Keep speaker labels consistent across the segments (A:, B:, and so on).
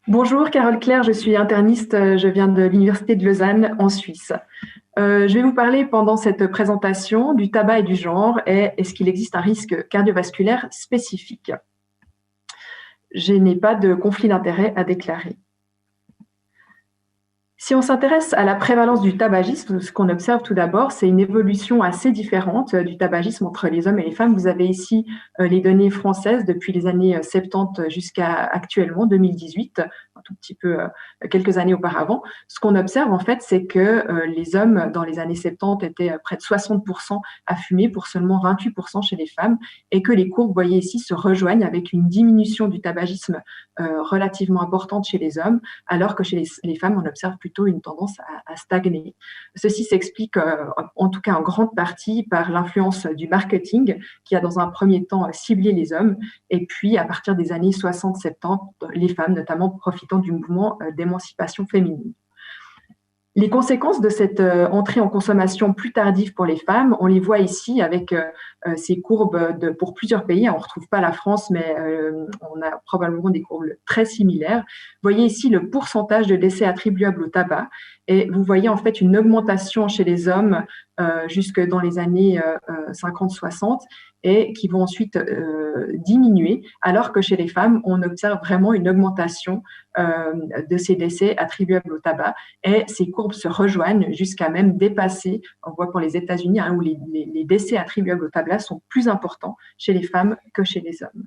A: Bonjour, Carole Claire, je suis interniste, je viens de l'Université de Lausanne en Suisse. Je vais vous parler pendant cette présentation du tabac et du genre et est-ce qu'il existe un risque cardiovasculaire spécifique. Je n'ai pas de conflit d'intérêt à déclarer. Si on s'intéresse à la prévalence du tabagisme, ce qu'on observe tout d'abord, c'est une évolution assez différente du tabagisme entre les hommes et les femmes. Vous avez ici les données françaises depuis les années 70 jusqu'à actuellement, 2018, un tout petit peu quelques années auparavant. Ce qu'on observe en fait, c'est que les hommes dans les années 70 étaient près de 60% à fumer pour seulement 28% chez les femmes et que les courbes, vous voyez ici, se rejoignent avec une diminution du tabagisme relativement importante chez les hommes, alors que chez les femmes, on observe plutôt une tendance à stagner. Ceci s'explique en tout cas en grande partie par l'influence du marketing qui a dans un premier temps ciblé les hommes et puis à partir des années 60-70, les femmes notamment profitant du mouvement d'émancipation féminine. Les conséquences de cette entrée en consommation plus tardive pour les femmes, on les voit ici avec ces courbes pour plusieurs pays. On ne retrouve pas la France, mais on a probablement des courbes très similaires. Vous voyez ici le pourcentage de décès attribuables au tabac et vous voyez en fait une augmentation chez les hommes jusque dans les années 50-60 et qui vont ensuite diminuer, alors que chez les femmes, on observe vraiment une augmentation de ces décès attribuables au tabac et ces courbes se rejoignent jusqu'à même dépasser, on voit pour les États-Unis, où les décès attribuables au tabac sont plus importants chez les femmes que chez les hommes.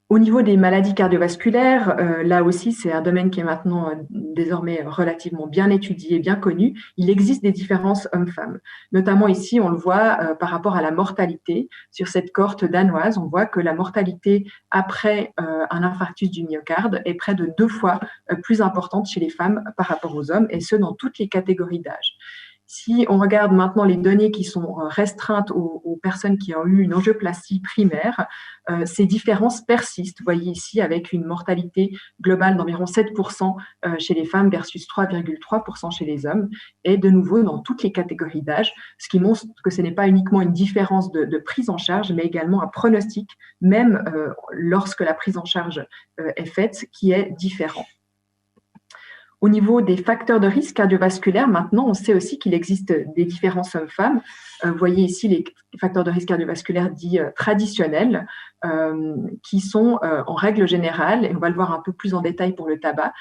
A: Au niveau des maladies cardiovasculaires, là aussi, c'est un domaine qui est maintenant désormais relativement bien étudié, bien connu. Il existe des différences hommes-femmes. Notamment ici, on le voit par rapport à la mortalité. Sur cette cohorte danoise, on voit que la mortalité après un infarctus du myocarde est près de 2 fois plus importante chez les femmes par rapport aux hommes, et ce, dans toutes les catégories d'âge. Si on regarde maintenant les données qui sont restreintes aux personnes qui ont eu une angioplastie primaire, ces différences persistent. Vous voyez ici avec une mortalité globale d'environ 7% chez les femmes versus 3,3% chez les hommes, et de nouveau dans toutes les catégories d'âge, ce qui montre que ce n'est pas uniquement une différence de prise en charge, mais également un pronostic, même lorsque la prise en charge est faite, qui est différent. Au niveau des facteurs de risque cardiovasculaire, maintenant, on sait aussi qu'il existe des différences hommes-femmes. Vous voyez ici les facteurs de risque cardiovasculaire dits traditionnels, qui sont en règle générale, et on va le voir un peu plus en détail pour le tabac,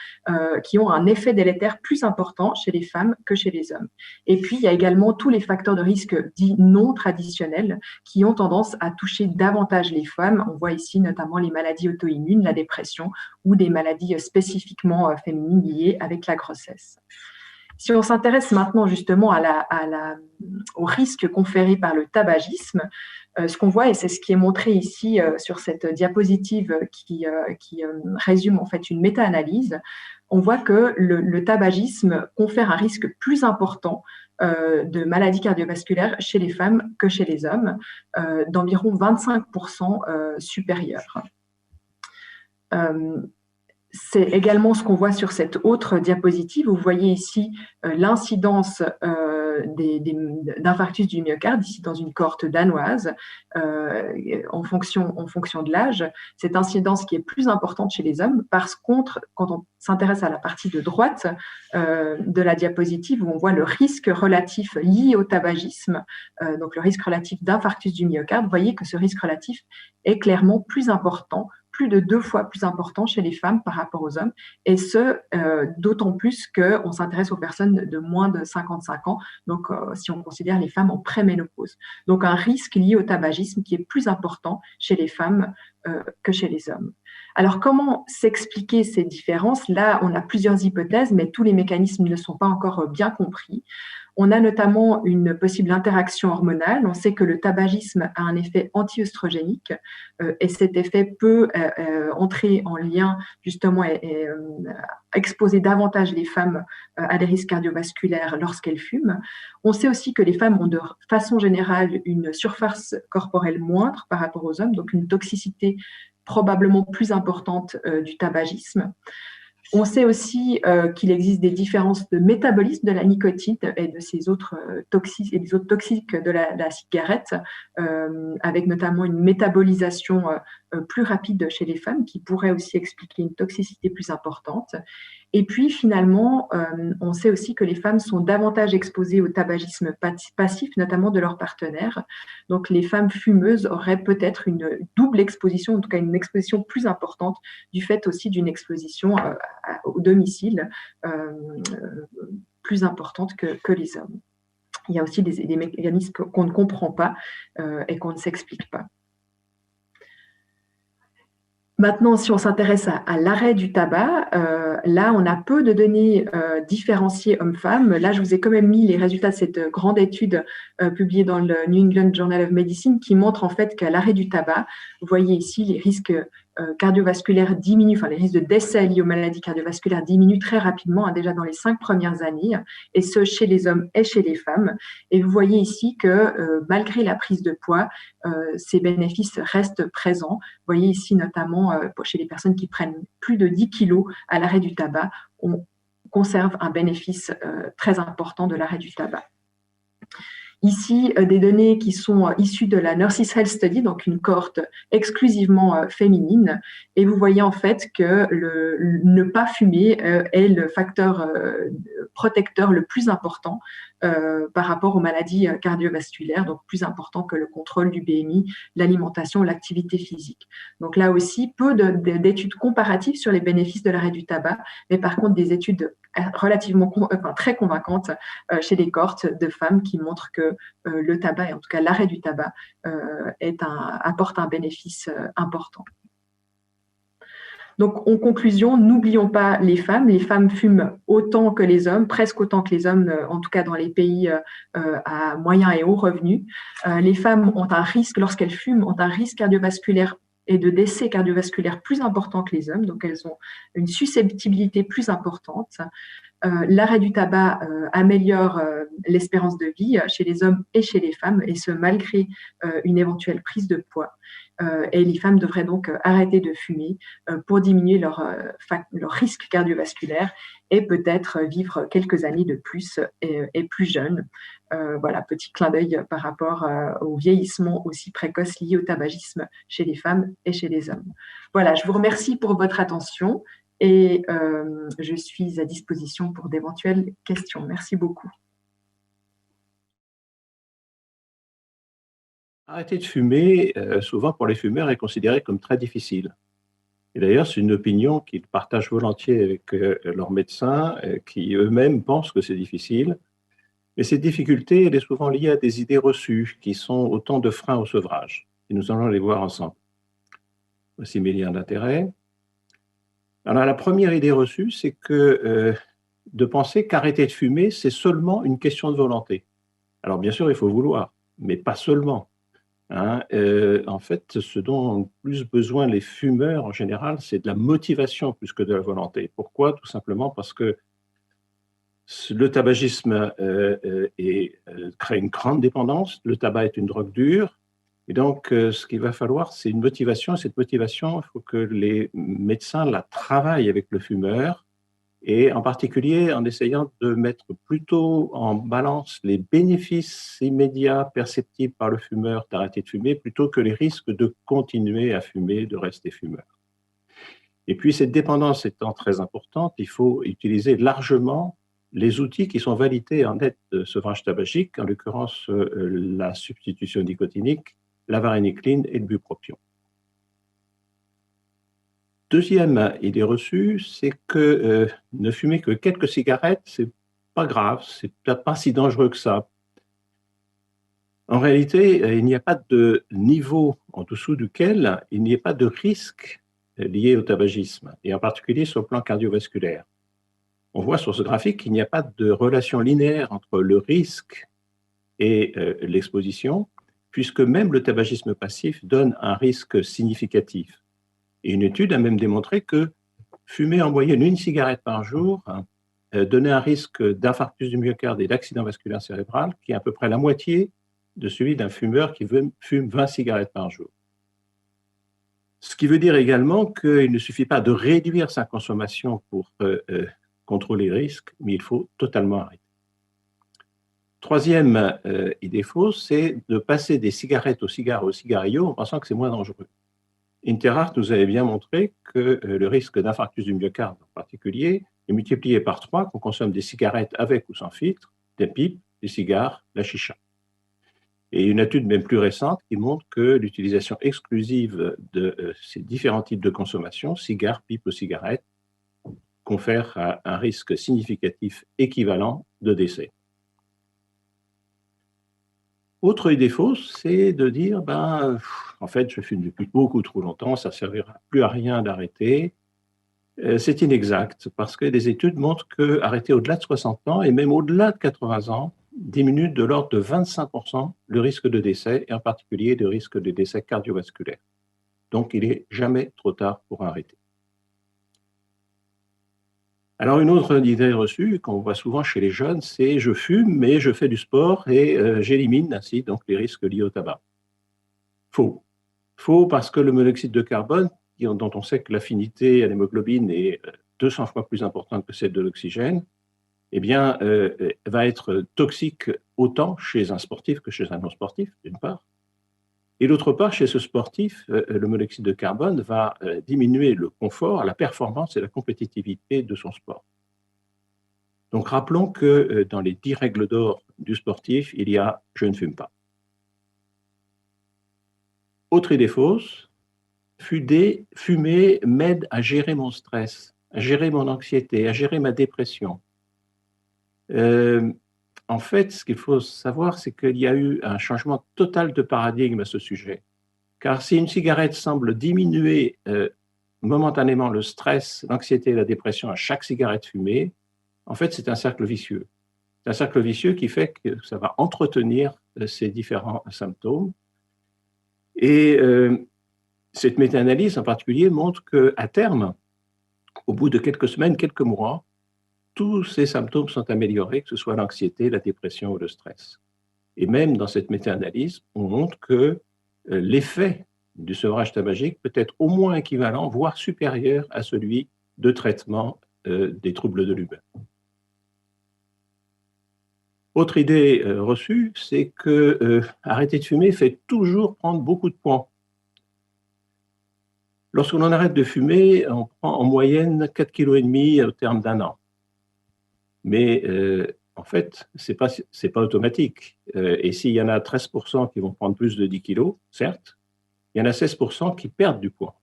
A: qui ont un effet délétère plus important chez les femmes que chez les hommes. Et puis, il y a également tous les facteurs de risque dits non traditionnels qui ont tendance à toucher davantage les femmes. On voit ici notamment les maladies auto-immunes, la dépression ou des maladies spécifiquement féminines liées avec la grossesse. Si on s'intéresse maintenant justement au risque conféré par le tabagisme, ce qu'on voit, et c'est ce qui est montré ici sur cette diapositive qui résume en fait une méta-analyse, on voit que le tabagisme confère un risque plus important de maladies cardiovasculaires chez les femmes que chez les hommes, d'environ 25% supérieur. C'est également ce qu'on voit sur cette autre diapositive. Vous voyez ici l'incidence d'infarctus du myocarde, ici dans une cohorte danoise, en fonction de l'âge. Cette incidence qui est plus importante chez les hommes. Par contre, quand on s'intéresse à la partie de droite de la diapositive, où on voit le risque relatif lié au tabagisme, donc le risque relatif d'infarctus du myocarde, vous voyez que ce risque relatif est clairement plus important, plus de 2 fois plus important chez les femmes par rapport aux hommes, et ce, d'autant plus qu'on s'intéresse aux personnes de moins de 55 ans, donc si on considère les femmes en préménopause. Donc un risque lié au tabagisme qui est plus important chez les femmes que chez les hommes. Alors comment s'expliquer ces différences? Là, on a plusieurs hypothèses, mais tous les mécanismes ne sont pas encore bien compris. On a notamment une possible interaction hormonale. On sait que le tabagisme a un effet anti-œstrogénique et cet effet peut entrer en lien justement et exposer davantage les femmes à des risques cardiovasculaires lorsqu'elles fument. On sait aussi que les femmes ont de façon générale une surface corporelle moindre par rapport aux hommes, donc une toxicité probablement plus importante du tabagisme. On sait aussi qu'il existe des différences de métabolisme de la nicotine et de ces autres toxiques et des autres toxiques de la cigarette, avec notamment une métabolisation plus rapide chez les femmes qui pourrait aussi expliquer une toxicité plus importante. Et puis finalement, on sait aussi que les femmes sont davantage exposées au tabagisme passif, notamment de leur partenaire. Donc les femmes fumeuses auraient peut-être une double exposition, en tout cas une exposition plus importante, du fait aussi d'une exposition au domicile plus importante que les hommes. Il y a aussi des mécanismes qu'on ne comprend pas et qu'on ne s'explique pas. Maintenant, si on s'intéresse à l'arrêt du tabac, là, on a peu de données différenciées hommes-femmes. Là, je vous ai quand même mis les résultats de cette grande étude publiée dans le New England Journal of Medicine qui montre en fait qu'à l'arrêt du tabac, vous voyez ici les risques cardiovasculaires diminuent, enfin les risques de décès liés aux maladies cardiovasculaires diminuent très rapidement, hein, déjà dans les 5 premières années, et ce chez les hommes et chez les femmes. Et vous voyez ici que malgré la prise de poids, ces bénéfices restent présents. Vous voyez ici notamment chez les personnes qui prennent plus de 10 kilos à l'arrêt du tabac, on conserve un bénéfice très important de l'arrêt du tabac. Ici, des données qui sont issues de la Nurses Health Study, donc une cohorte exclusivement féminine. Et vous voyez en fait que ne pas fumer est le facteur protecteur le plus important par rapport aux maladies cardiovasculaires, donc plus important que le contrôle du BMI, l'alimentation, l'activité physique. Donc là aussi, peu d'études comparatives sur les bénéfices de l'arrêt du tabac, mais par contre des études relativement, très convaincantes chez les cohortes de femmes qui montrent que le tabac, et en tout cas l'arrêt du tabac, apporte un bénéfice important. Donc, en conclusion, n'oublions pas les femmes. Les femmes fument autant que les hommes, presque autant que les hommes, en tout cas dans les pays à moyen et haut revenu. Les femmes ont un risque, lorsqu'elles fument, ont un risque cardiovasculaire et de décès cardiovasculaire plus important que les hommes, donc elles ont une susceptibilité plus importante. L'arrêt du tabac améliore l'espérance de vie chez les hommes et chez les femmes, et ce malgré une éventuelle prise de poids. Et les femmes devraient donc arrêter de fumer pour diminuer leur risque cardiovasculaire et peut-être vivre quelques années de plus et plus jeunes. Voilà, petit clin d'œil par rapport au vieillissement aussi précoce lié au tabagisme chez les femmes et chez les hommes. Voilà, je vous remercie pour votre attention et je suis à disposition pour d'éventuelles questions. Merci beaucoup.
B: Arrêter de fumer, souvent pour les fumeurs, est considéré comme très difficile. Et d'ailleurs, c'est une opinion qu'ils partagent volontiers avec leurs médecins, qui eux-mêmes pensent que c'est difficile. Mais cette difficulté, elle est souvent liée à des idées reçues, qui sont autant de freins au sevrage. Et nous allons les voir ensemble. Voici mes liens d'intérêt. Alors, la première idée reçue, c'est que de penser qu'arrêter de fumer, c'est seulement une question de volonté. Alors, bien sûr, il faut vouloir, mais pas seulement. Hein, en fait, ce dont ont plus besoin les fumeurs en général, c'est de la motivation plus que de la volonté. Pourquoi? Tout simplement parce que le tabagisme crée une grande dépendance. Le tabac est une drogue dure. Et donc, ce qu'il va falloir, c'est une motivation. Cette motivation, il faut que les médecins la travaillent avec le fumeur, et en particulier en essayant de mettre plutôt en balance les bénéfices immédiats perceptibles par le fumeur d'arrêter de fumer plutôt que les risques de continuer à fumer, de rester fumeur. Et puis, cette dépendance étant très importante, il faut utiliser largement les outils qui sont validés en aide de sevrage tabagique, en l'occurrence la substitution nicotinique, la varénicline et le bupropion. Deuxième idée reçue, c'est que ne fumer que quelques cigarettes, c'est pas grave, c'est peut-être pas si dangereux que ça. En réalité, il n'y a pas de niveau en dessous duquel il n'y ait pas de risque lié au tabagisme, et en particulier sur le plan cardiovasculaire. On voit sur ce graphique qu'il n'y a pas de relation linéaire entre le risque et l'exposition, puisque même le tabagisme passif donne un risque significatif. Et une étude a même démontré que fumer en moyenne une cigarette par jour donnait un risque d'infarctus du myocarde et d'accident vasculaire cérébral qui est à peu près la moitié de celui d'un fumeur qui fume 20 cigarettes par jour. Ce qui veut dire également qu'il ne suffit pas de réduire sa consommation pour contrôler les risques, mais il faut totalement arrêter. Troisième idée fausse, c'est de passer des cigarettes aux cigares aux cigarillos en pensant que c'est moins dangereux. Interart nous avait bien montré que le risque d'infarctus du myocarde en particulier est multiplié par 3 qu'on consomme des cigarettes avec ou sans filtre, des pipes, des cigares, la chicha. Et une étude même plus récente qui montre que l'utilisation exclusive de ces différents types de consommation, cigares, pipes ou cigarettes, confère un risque significatif équivalent de décès. Autre idée fausse, c'est de dire, en fait, je fume depuis beaucoup trop longtemps, ça ne servira plus à rien d'arrêter. C'est inexact, parce que des études montrent qu'arrêter au-delà de 60 ans et même au-delà de 80 ans diminue de l'ordre de 25% le risque de décès, et en particulier le risque de décès cardiovasculaire. Donc, il n'est jamais trop tard pour arrêter. Alors, une autre idée reçue qu'on voit souvent chez les jeunes, c'est « je fume, mais je fais du sport et j'élimine ainsi donc les risques liés au tabac ». Faux. Faux parce que le monoxyde de carbone, dont on sait que l'affinité à l'hémoglobine est 200 fois plus importante que celle de l'oxygène, eh bien, va être toxique autant chez un sportif que chez un non-sportif, d'une part. Et d'autre part, chez ce sportif, le monoxyde de carbone va diminuer le confort, la performance et la compétitivité de son sport. Donc, rappelons que dans les 10 règles d'or du sportif, il y a « je ne fume pas ». Autre idée fausse, fumer m'aide à gérer mon stress, à gérer mon anxiété, à gérer ma dépression. En fait, ce qu'il faut savoir, c'est qu'il y a eu un changement total de paradigme à ce sujet. Car si une cigarette semble diminuer momentanément le stress, l'anxiété et la dépression à chaque cigarette fumée, en fait, c'est un cercle vicieux. C'est un cercle vicieux qui fait que ça va entretenir ces différents symptômes. Et cette méta-analyse en particulier montre qu'à terme, au bout de quelques semaines, quelques mois, tous ces symptômes sont améliorés, que ce soit l'anxiété, la dépression ou le stress. Et même dans cette méta-analyse, on montre que l'effet du sevrage tabagique peut être au moins équivalent, voire supérieur à celui de traitement des troubles de l'humeur. Autre idée reçue, c'est que arrêter de fumer fait toujours prendre beaucoup de poids. Lorsqu'on en arrête de fumer, on prend en moyenne 4,5 kg au terme d'un an. Mais en fait, ce n'est pas automatique. Et s'il y en a 13% qui vont prendre plus de 10 kg, certes, il y en a 16% qui perdent du poids.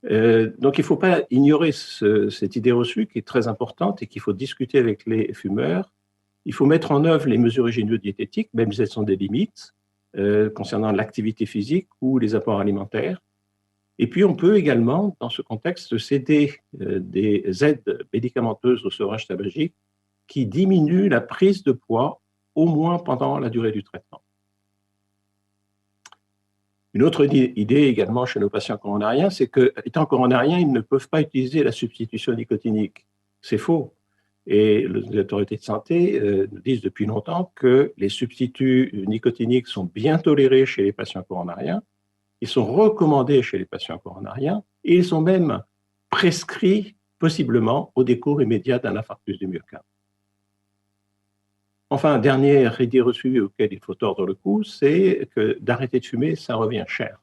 B: Donc, il ne faut pas ignorer cette idée reçue qui est très importante et qu'il faut discuter avec les fumeurs. Il faut mettre en œuvre les mesures hygiéno-diététiques, même si elles sont des limites, concernant l'activité physique ou les apports alimentaires. Et puis, on peut également, dans ce contexte, céder des aides médicamenteuses au sevrage tabagique qui diminuent la prise de poids, au moins pendant la durée du traitement. Une autre idée également chez nos patients coronariens, c'est qu'étant coronariens, ils ne peuvent pas utiliser la substitution nicotinique. C'est faux. Et les autorités de santé nous disent depuis longtemps que les substituts nicotiniques sont bien tolérés chez les patients coronariens. Ils sont recommandés chez les patients coronariens et ils sont même prescrits possiblement au décours immédiat d'un infarctus du myocarde. Enfin, dernière idée reçue auquel il faut tordre le cou, c'est que d'arrêter de fumer, ça revient cher.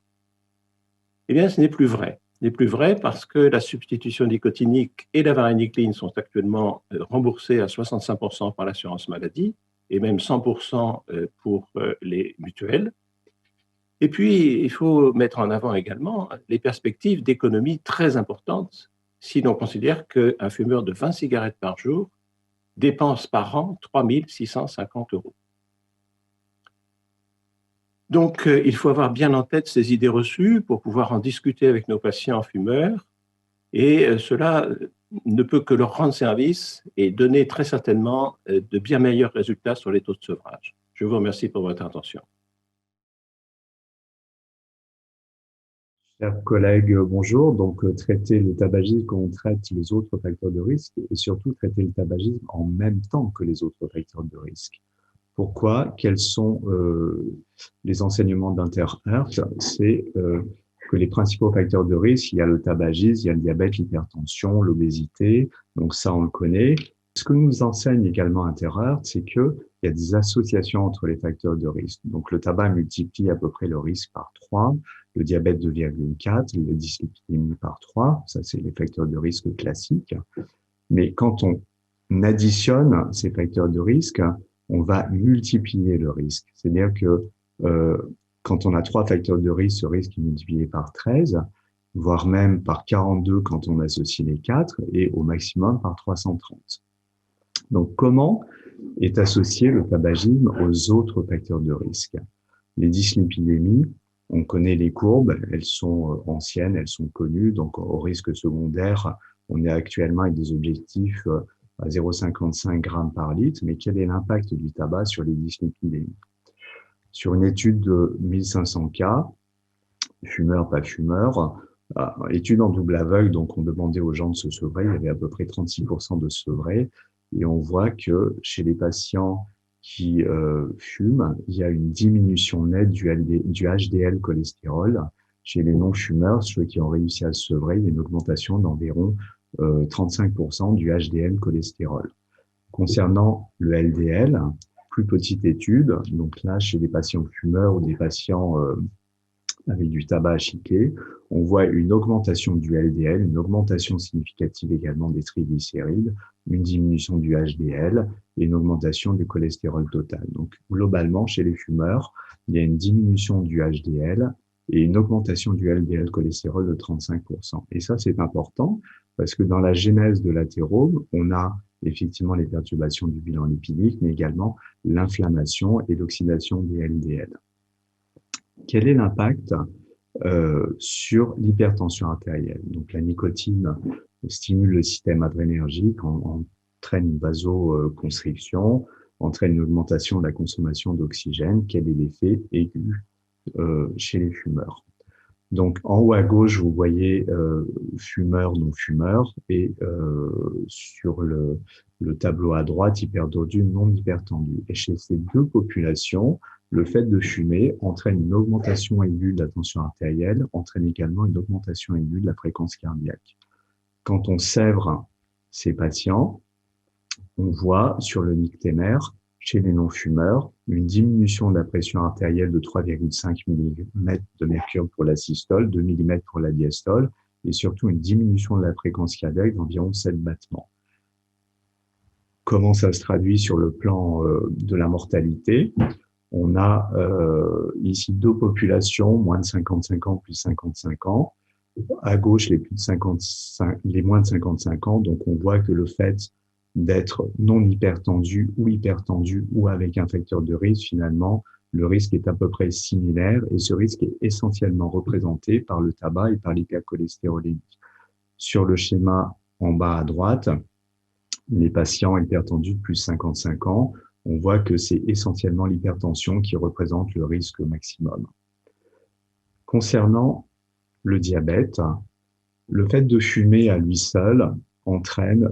B: Eh bien, ce n'est plus vrai. Ce n'est plus vrai parce que la substitution nicotinique et la varénicline sont actuellement remboursées à 65% par l'assurance maladie et même 100% pour les mutuelles. Et puis, il faut mettre en avant également les perspectives d'économie très importantes si l'on considère qu'un fumeur de 20 cigarettes par jour dépense par an 3 650 €. Donc, il faut avoir bien en tête ces idées reçues pour pouvoir en discuter avec nos patients fumeurs et cela ne peut que leur rendre service et donner très certainement de bien meilleurs résultats sur les taux de sevrage. Je vous remercie pour votre attention.
C: Chers collègues, bonjour. Donc, traiter le tabagisme quand on traite les autres facteurs de risque et surtout traiter le tabagisme en même temps que les autres facteurs de risque. Pourquoi? Quels sont les enseignements d'Interart? C'est que les principaux facteurs de risque, il y a le tabagisme, il y a le diabète, l'hypertension, l'obésité. Donc ça, on le connaît. Ce que nous enseigne également Interheart, c'est qu'il y a des associations entre les facteurs de risque. Donc le tabac multiplie à peu près le risque par 3, le diabète 2,4, le dyslipidémie par 3. Ça, c'est les facteurs de risque classiques. Mais quand on additionne ces facteurs de risque, on va multiplier le risque. C'est-à-dire que quand on a 3 facteurs de risque, ce risque est multiplié par 13, voire même par 42 quand on associe les 4, et au maximum par 330. Donc, comment est associé le tabagisme aux autres facteurs de risque? Les dyslipidémies, on connaît les courbes, elles sont anciennes, elles sont connues, donc au risque secondaire, on est actuellement avec des objectifs à 0,55 grammes par litre, mais quel est l'impact du tabac sur les dyslipidémies? Sur une étude de 1500 cas, fumeurs, pas fumeurs, étude en double aveugle, donc on demandait aux gens de se sevrer, il y avait à peu près 36% de sevrés, et on voit que chez les patients qui fument, il y a une diminution nette du HDL cholestérol. Chez les non-fumeurs, ceux qui ont réussi à se sevrer, il y a une augmentation d'environ 35% du HDL cholestérol. Concernant le LDL, plus petite étude, donc là, chez des patients fumeurs ou des patients avec du tabac à chiquer, on voit une augmentation du LDL, une augmentation significative également des triglycérides, une diminution du HDL et une augmentation du cholestérol total. Donc, globalement, chez les fumeurs, il y a une diminution du HDL et une augmentation du LDL cholestérol de 35%. Et ça, c'est important parce que dans la genèse de l'athérome, on a effectivement les perturbations du bilan lipidique, mais également l'inflammation et l'oxydation des LDL. Quel est l'impact sur l'hypertension artérielle? Donc, la nicotine stimule le système adrénergique, entraîne une vasoconstriction, entraîne une augmentation de la consommation d'oxygène. Quel est l'effet aigu chez les fumeurs? Donc, en haut à gauche, vous voyez fumeurs, non-fumeurs, et sur le tableau à droite, hypertendu, non hypertendu. Et chez ces deux populations, le fait de fumer entraîne une augmentation aiguë de la tension artérielle, entraîne également une augmentation aiguë de la fréquence cardiaque. Quand on sèvre ces patients, on voit sur le nictémère, chez les non-fumeurs, une diminution de la pression artérielle de 3,5 mm de mercure pour la systole, 2 mm pour la diastole, et surtout une diminution de la fréquence cardiaque d'environ 7 battements. Comment ça se traduit sur le plan de la mortalité? On a ici deux populations, moins de 55 ans, plus 55 ans. À gauche, les moins de 55 ans. Donc, on voit que le fait d'être non hypertendu ou avec un facteur de risque, finalement, le risque est à peu près similaire et ce risque est essentiellement représenté par le tabac et par l'hypercholestérolémie. Sur le schéma en bas à droite, les patients hypertendus de plus de 55 ans, on voit que c'est essentiellement l'hypertension qui représente le risque maximum. Concernant le diabète, le fait de fumer à lui seul entraîne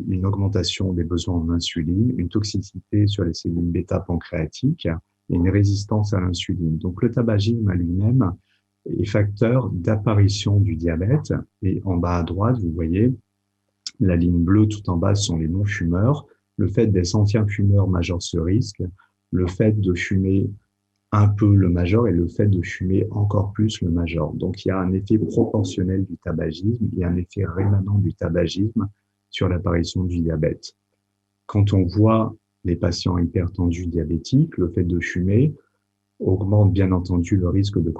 C: une augmentation des besoins en insuline, une toxicité sur les cellules bêta-pancréatiques et une résistance à l'insuline. Donc le tabagisme à lui-même est facteur d'apparition du diabète. Et en bas à droite, vous voyez, la ligne bleue tout en bas sont les non-fumeurs. Le fait d'être ancien fumeur majore ce risque. Le fait de fumer un peu le major et le fait de fumer encore plus le major. Donc, il y a un effet proportionnel du tabagisme, il y a un effet rémanent du tabagisme sur l'apparition du diabète. Quand on voit les patients hypertendus diabétiques, le fait de fumer augmente bien entendu le risque de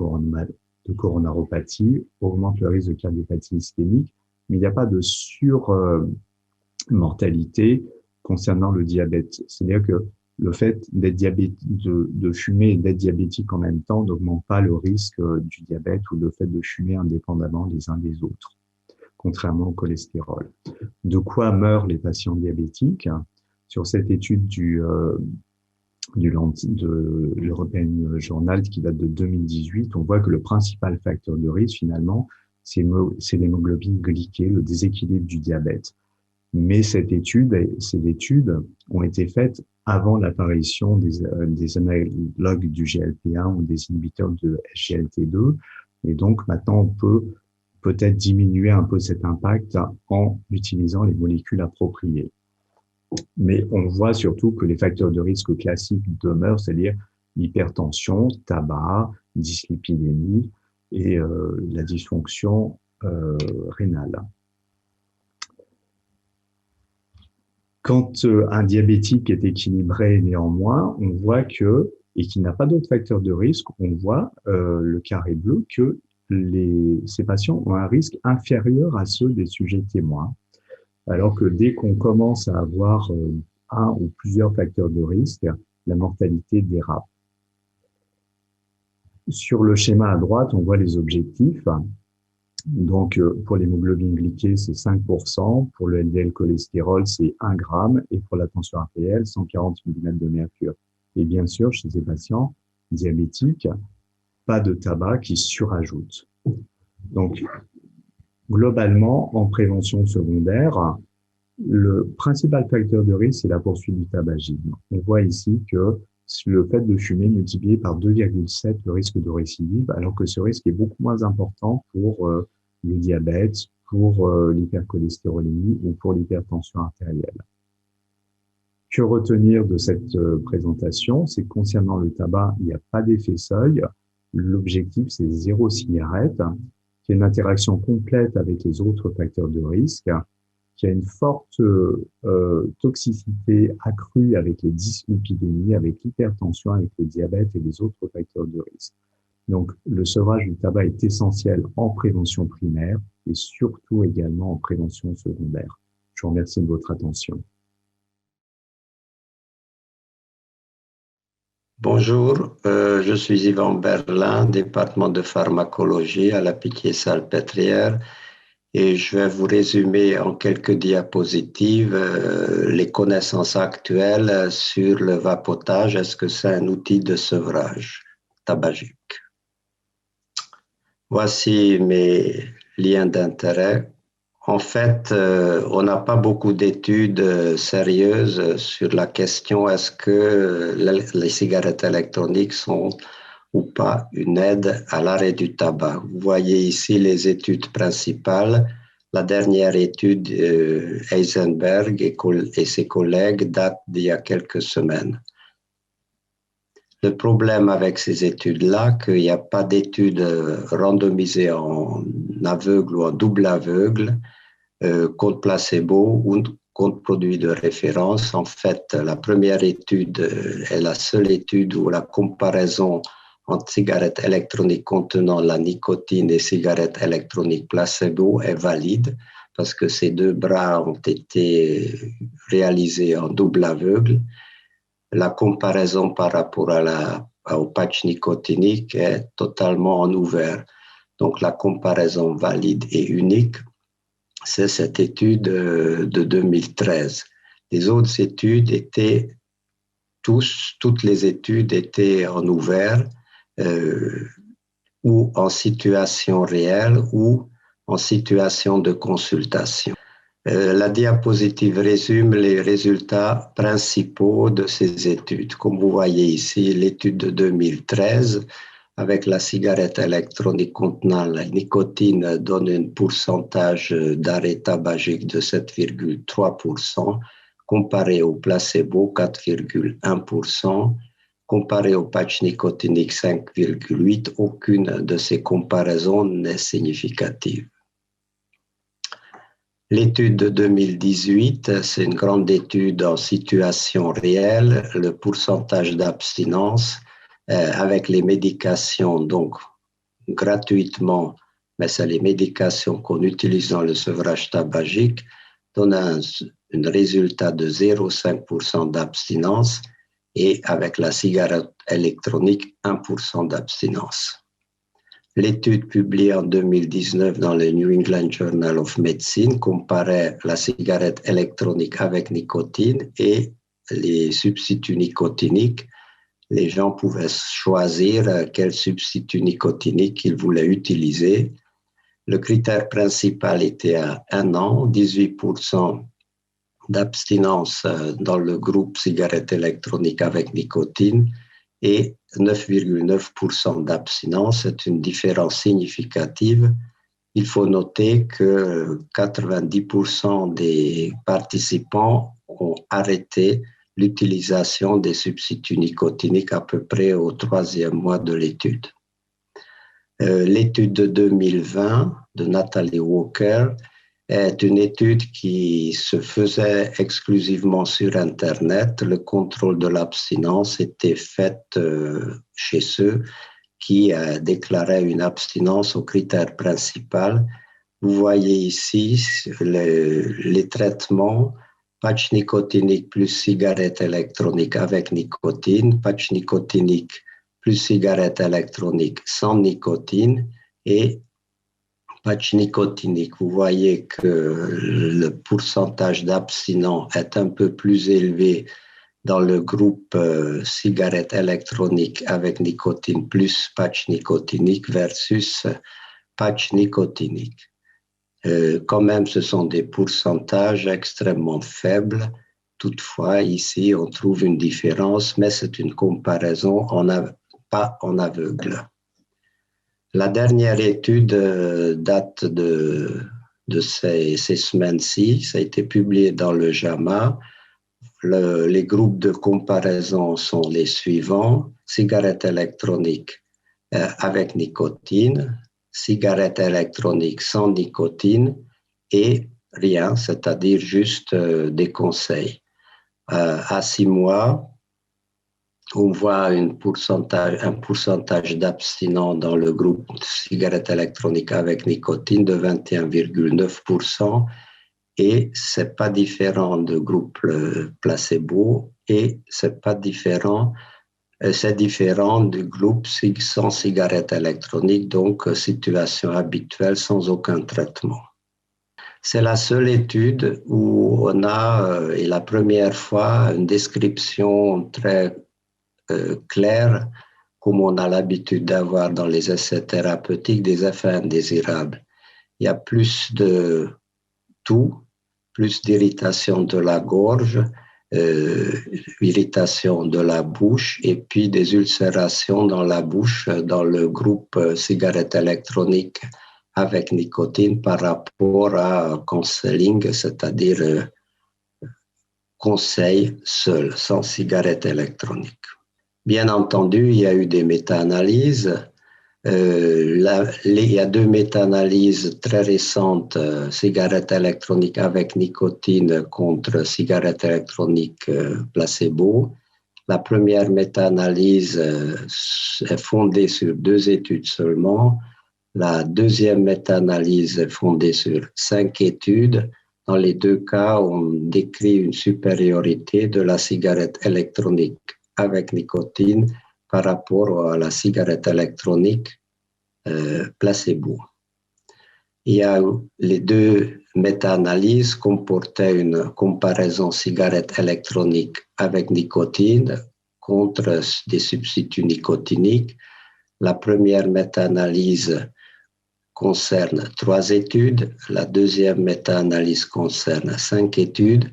C: coronaropathie, augmente le risque de cardiopathie ischémique, mais il n'y a pas de surmortalité concernant le diabète. C'est-à-dire que le fait de fumer et d'être diabétique en même temps n'augmente pas le risque du diabète ou le fait de fumer indépendamment les uns des autres, contrairement au cholestérol. De quoi meurent les patients diabétiques? Sur cette étude de l'European Journal qui date de 2018, on voit que le principal facteur de risque, finalement, c'est l'hémoglobine glyquée, le déséquilibre du diabète. Mais ces études ont été faites avant l'apparition des analogues du GLP-1 ou des inhibiteurs de SGLT2. Et donc, maintenant, on peut peut-être diminuer un peu cet impact en utilisant les molécules appropriées. Mais on voit surtout que les facteurs de risque classiques demeurent, c'est-à-dire l'hypertension, tabac, dyslipidémie et la dysfonction rénale. Quand un diabétique est équilibré néanmoins, on voit que, et qu'il n'a pas d'autres facteurs de risque, on voit le carré bleu que ces patients ont un risque inférieur à ceux des sujets témoins. Alors que dès qu'on commence à avoir un ou plusieurs facteurs de risque, la mortalité dérape. Sur le schéma à droite, on voit les objectifs. Donc, pour l'hémoglobine glyquée, c'est 5%. Pour le LDL cholestérol, c'est 1 gramme. Et pour la tension artérielle, 140 mm de mercure. Et bien sûr, chez ces patients diabétiques, pas de tabac qui surajoute. Donc, globalement, en prévention secondaire, le principal facteur de risque, c'est la poursuite du tabagisme. On voit ici que le fait de fumer multiplié par 2,7 le risque de récidive, alors que ce risque est beaucoup moins important pour le diabète, pour l'hypercholestérolémie ou pour l'hypertension artérielle. Que retenir de cette présentation? C'est que concernant le tabac, il n'y a pas d'effet seuil. L'objectif, c'est 0 cigarette, qui a une interaction complète avec les autres facteurs de risque, qui a une forte toxicité accrue avec les dyslipidémies, avec l'hypertension, avec le diabète et les autres facteurs de risque. Donc, le sevrage du tabac est essentiel en prévention primaire et surtout également en prévention secondaire. Je vous remercie de votre attention.
D: Bonjour, je suis Yvan Berlin, département de pharmacologie à la Pitié-Salpêtrière. Et je vais vous résumer en quelques diapositives les connaissances actuelles sur le vapotage. Est-ce que c'est un outil de sevrage tabagique? Voici mes liens d'intérêt. En fait, on n'a pas beaucoup d'études sérieuses sur la question est-ce que les cigarettes électroniques sont ou pas une aide à l'arrêt du tabac. Vous voyez ici les études principales. La dernière étude, Heisenberg et ses collègues, date d'il y a quelques semaines. Le problème avec ces études-là, qu'il n'y a pas d'études randomisées en aveugle ou en double aveugle, contre placebo ou contre produit de référence. En fait, la première étude est la seule étude où la comparaison entre cigarettes électroniques contenant la nicotine et cigarettes électroniques placebo est valide parce que ces deux bras ont été réalisés en double aveugle. La comparaison par rapport au patch nicotinique est totalement en ouvert. Donc la comparaison valide et unique, c'est cette étude de 2013. Les autres études étaient, toutes les études étaient en ouvert, ou en situation réelle ou en situation de consultation. La diapositive résume les résultats principaux de ces études. Comme vous voyez ici, l'étude de 2013 avec la cigarette électronique contenant la nicotine donne un pourcentage d'arrêt tabagique de 7,3%, comparé au placebo 4,1%. Comparé au patch nicotinique 5,8, aucune de ces comparaisons n'est significative. L'étude de 2018, c'est une grande étude en situation réelle, le pourcentage d'abstinence avec les médications, donc gratuitement, mais c'est les médications qu'on utilise dans le sevrage tabagique, donne un résultat de 0,5% d'abstinence et avec la cigarette électronique, 1% d'abstinence. L'étude publiée en 2019 dans le New England Journal of Medicine comparait la cigarette électronique avec nicotine et les substituts nicotiniques. Les gens pouvaient choisir quel substitut nicotinique ils voulaient utiliser. Le critère principal était à 1 an, 18% d'abstinence dans le groupe cigarette électronique avec nicotine et 9,9% d'abstinence. C'est une différence significative. Il faut noter que 90% des participants ont arrêté l'utilisation des substituts nicotiniques à peu près au 3e mois de l'étude. L'étude de 2020 de Natalie Walker est une étude qui se faisait exclusivement sur Internet. Le contrôle de l'abstinence était fait chez ceux qui déclaraient une abstinence au critère principal. Vous voyez ici les traitements patch nicotinique plus cigarette électronique avec nicotine, patch nicotinique plus cigarette électronique sans nicotine et patch nicotinique. Vous voyez que le pourcentage d'abstinents est un peu plus élevé dans le groupe cigarette électronique avec nicotine plus patch nicotinique versus patch nicotinique. Quand même, ce sont des pourcentages extrêmement faibles. Toutefois, ici, on trouve une différence, mais c'est une comparaison pas en aveugle. La dernière étude date de ces semaines-ci. Ça a été publié dans le JAMA. Les groupes de comparaison sont les suivants. Cigarette électronique avec nicotine, cigarette électronique sans nicotine et rien, c'est-à-dire juste des conseils. À 6 mois, on voit un pourcentage d'abstinents dans le groupe cigarette électronique avec nicotine de 21,9% et c'est pas différent du groupe placebo et c'est différent du groupe sans cigarette électronique, donc situation habituelle sans aucun traitement. C'est la seule étude où on a, et la première fois, une description très claire, comme on a l'habitude d'avoir dans les essais thérapeutiques, des effets indésirables. Il y a plus de toux, plus d'irritation de la gorge, irritation de la bouche et puis des ulcérations dans la bouche dans le groupe cigarette électronique avec nicotine par rapport à counseling, c'est-à-dire conseil seul, sans cigarette électronique. Bien entendu, il y a eu des méta-analyses. Il y a 2 méta-analyses très récentes, cigarette électronique avec nicotine contre cigarette électronique placebo. La première méta-analyse est fondée sur 2 études seulement. La deuxième méta-analyse est fondée sur 5 études. Dans les 2 cas, on décrit une supériorité de la cigarette électronique avec nicotine par rapport à la cigarette électronique placebo. Les 2 méta-analyses comportaient une comparaison cigarette électronique avec nicotine contre des substituts nicotiniques. La première méta-analyse concerne 3 études, la deuxième méta-analyse concerne 5 études.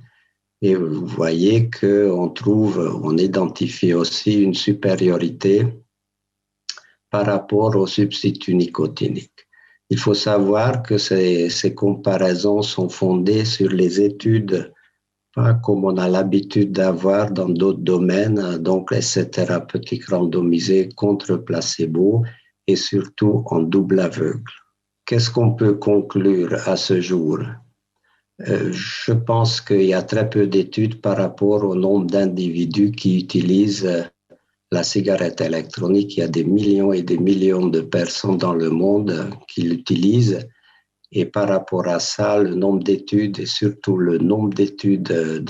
D: Et vous voyez qu'on identifie aussi une supériorité par rapport aux substituts nicotiniques. Il faut savoir que ces comparaisons sont fondées sur les études, pas comme on a l'habitude d'avoir dans d'autres domaines, donc essais thérapeutiques randomisés contre placebo et surtout en double aveugle. Qu'est-ce qu'on peut conclure à ce jour ? Je pense qu'il y a très peu d'études par rapport au nombre d'individus qui utilisent la cigarette électronique. Il y a des millions et des millions de personnes dans le monde qui l'utilisent. Et par rapport à ça, le nombre d'études et surtout le nombre d'études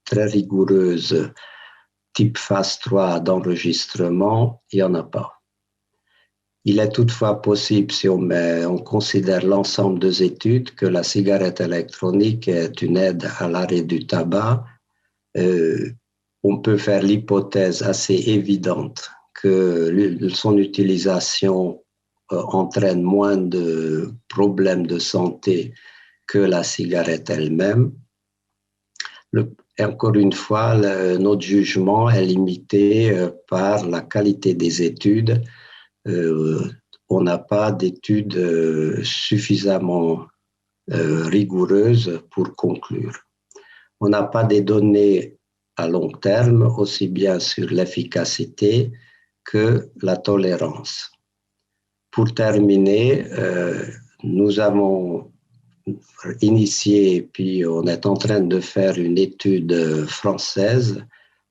D: très rigoureuses, type phase 3 d'enregistrement, il n'y en a pas. Il est toutefois possible, si on considère l'ensemble des études, que la cigarette électronique est une aide à l'arrêt du tabac. On peut faire l'hypothèse assez évidente que son utilisation entraîne moins de problèmes de santé que la cigarette elle-même. Et encore une fois, notre jugement est limité par la qualité des études. On n'a pas d'études suffisamment rigoureuses pour conclure. On n'a pas des données à long terme, aussi bien sur l'efficacité que la tolérance. Pour terminer, nous avons initié, puis on est en train de faire une étude française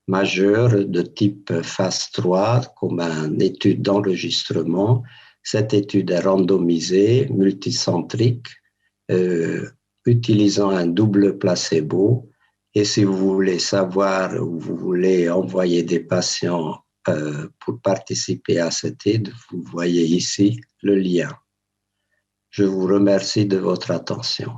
D: majeure de type phase 3, comme une étude d'enregistrement. Cette étude est randomisée, multicentrique, utilisant un double placebo. Et si vous voulez savoir ou vous voulez envoyer des patients pour participer à cette étude, vous voyez ici le lien. Je vous remercie de votre attention.